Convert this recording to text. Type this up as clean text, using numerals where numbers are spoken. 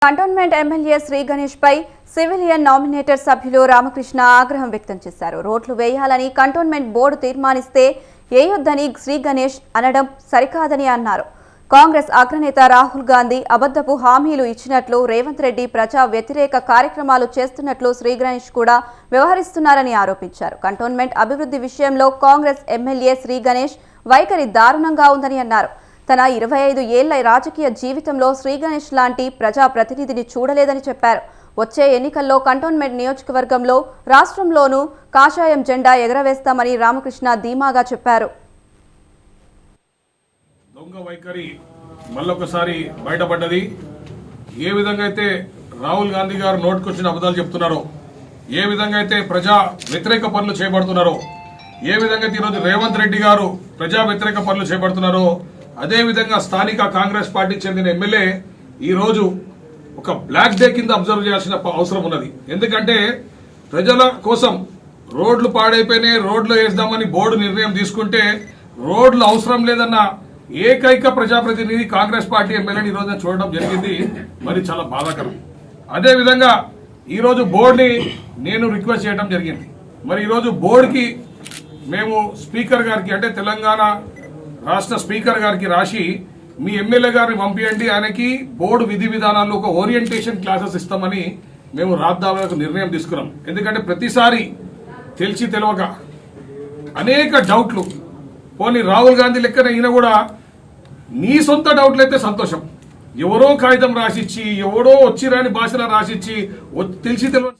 Cantonment MLA Shri Ganesh పై civilian nominated సభ్యులు రామకృష్ణ ఆగ్రహం వ్యక్తం చేశారు. రోడ్లు వేయాలని కంటోన్మెంట్ బోర్డు తీర్మానిస్తే ఏయొద్దని శ్రీ గణేష్ అనడం సరికాదని అన్నారు. కాంగ్రెస్ అగ్రనేత రాహుల్ గాంధీ అబద్ధపు హామీలు ఇచ్చినట్లు, రేవంత్ రెడ్డి ప్రజా వ్యతిరేక కార్యక్రమాలు చేస్తున్నట్లు శ్రీ గణేష్ కూడా వ్యవహరిస్తున్నారని ఆరోపించారు. కంటోన్మెంట్ అభివృద్ధి విషయంలో కాంగ్రెస్ ఎమ్మెల్యే శ్రీ గణేష్ వైఖరి దారుణంగా ఉందని అన్నారు. తన 25 ఏళ్ల రాజకీయ జీవితంలో శ్రీ గణేష్ లాంటి ప్రజా ప్రతినిధిని చూడలేదని చెప్పారు. వచ్చే ఎన్నికల్లో కంటోన్మెంట్ నియోజకవర్గంలో రాష్ట్రంలోనూ కాషాయం జెండా ఎగరవేస్తామని రామకృష్ణ ధీమాగా చెప్పారు. దొంగ వైఖరి మళ్ళొకసారి బయటపడ్డది. ఏ విధంగా అయితే రాహుల్ గాంధీ గారు నోటుకొచ్చిన అబద్ధాలు చెప్తున్నారో, ఏ విధంగా అయితే ప్రజా వ్యతిరేక పనులు చేపడుతున్నారో, ఏ విధంగా అయితే ఈరోజు రేవంత్ రెడ్డి గారు ప్రజా వ్యతిరేక పనులు చేపడుతున్నారో, అదేవిధంగా స్థానిక కాంగ్రెస్ పార్టీకి చెందిన ఎమ్మెల్యే ఈరోజు ఒక బ్లాక్ డే కింద అబ్జర్వ్ చేయాల్సిన అవసరం ఉన్నది. ఎందుకంటే ప్రజల కోసం రోడ్లు పాడైపోయినాయి, రోడ్లు వేద్దామని బోర్డు నిర్ణయం తీసుకుంటే రోడ్లు అవసరం లేదన్న ఏకైక ప్రజాప్రతినిధి కాంగ్రెస్ పార్టీ ఎమ్మెల్యేని ఈరోజు చూడడం జరిగింది. మరి చాలా బాధాకరం. అదేవిధంగా ఈరోజు బోర్డుని నేను రిక్వెస్ట్ చేయడం జరిగింది. మరి ఈరోజు బోర్డుకి మేము స్పీకర్ గారికి, అంటే తెలంగాణ రాష్ట్ర స్పీకర్ గారికి రాసి మీ ఎమ్మెల్యే గారిని పంపించండి, ఆయనకి బోర్డు విధి విధానాల్లో ఒక ఓరియంటేషన్ క్లాసెస్ ఇస్తామని మేము రాద్దామని నిర్ణయం తీసుకున్నాం. ఎందుకంటే ప్రతిసారి తెలిసి తెలియక అనేక డౌట్లు, పోనీ రాహుల్ గాంధీ లెక్కన ఈయన కూడా నీ సొంత డౌట్లు అయితే సంతోషం, ఎవరో కాగితం రాసిచ్చి, ఎవరో వచ్చిరాని భాషలో రాసిచ్చి తెలిసి తెలియని